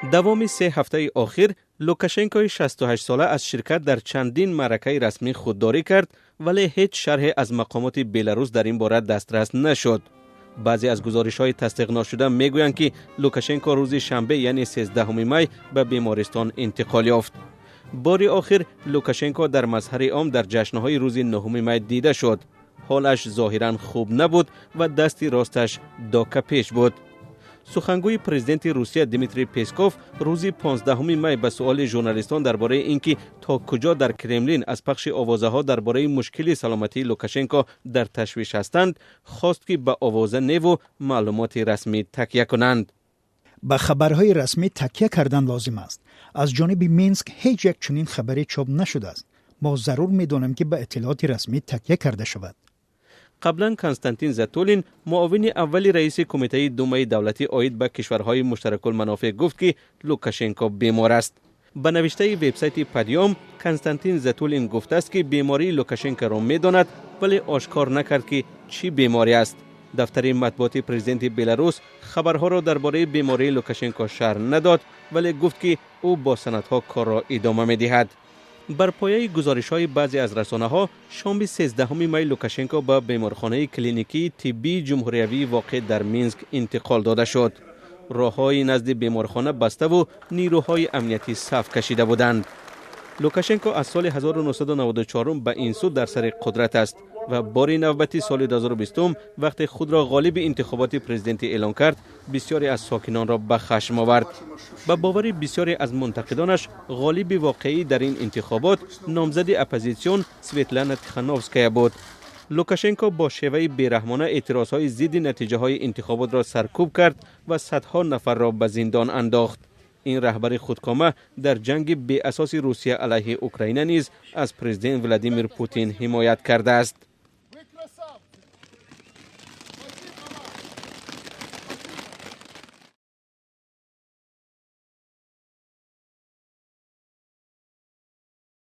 دوام 3 هفته اخیر لوکاشنکو 68 ساله از شرکت در چندین معرکه رسمی خودداری کرد، ولی هیچ شرح از مقامات بلاروس در این باره دسترس نشد. بعضی از گزارش‌های تصدیق نشده میگویند که لوکاشنکو روز شنبه یعنی 13 می به بیمارستان انتقال یافت. بار آخر لوکاشنکو در مظهر عام در جشن‌های روز 9 می دیده شد. حالش ظاهراً خوب نبود و دست راستش داکه پیش بود. سخنگوی پرزیدنت روسیه دیمیتری پسکوف روز 15 می به سؤال ژورنالیستان درباره اینکه تا کجا در کرملین از پخش آوازه‌ها درباره مشکل سلامتی لوکاشنکو در تشویش هستند، خواست که به آوازه نو معلومات رسمی تکیه کنند. به خبرهای رسمی تکیه کردن لازم است. از جانب مینسک هیچ یک چنین خبری چاپ نشده است. ما ضرور می‌دانیم که به اطلاعات رسمی تکیه کرده شود. قبلا کنستانتین زاتولین معاون اول رئیس کمیته دومه دولتی عاید به کشورهای مشترک المنافع گفت که لوکاشنکو بیمار است. به نوشته وبسایت پدیوم کنستانتین زاتولین گفته است که بیماری لوکاشنکو را می‌داند ولی آشکار نکرد که چی بیماری است. دفتر مطبوعات پرزیدنت بلاروس خبرها را درباره بیماری لوکاشنکو شرح نداد، ولی گفت که او با سندها کار را ادامه می‌دهد. بر پایه گزارش‌های بعضی از رسانه‌ها شام 13 می لوکاشنکو به بیمارخانه کلینیکی طبی جمهوریوی واقع در مینسک انتقال داده شد. راه‌های نزد بیمارخانه بسته و نیروهای امنیتی صف کشیده بودند. لوکاشنکو از سال 1994 به این سو در سر قدرت است و بار نوبتی سال 2020 وقتی خود را غالب انتخابات پرزیدنتی اعلان کرد، بسیاری از ساکنان را به خشم آورد. به باور بسیاری از منتقدانش، غالب واقعی در این انتخابات نامزد اپوزیسیون سویتلانا تیخانووسکایا بود. لوکاشنکو با شیوه بیرحمانه اعتراضهای ضد نتیجه‌های انتخابات را سرکوب کرد و صدها نفر را به زندان انداخت. این رهبر خودکامه در جنگ بی اساس روسیه علیه اوکراین نیز از پرزیدنت ولادیمیر پوتین حمایت کرده است.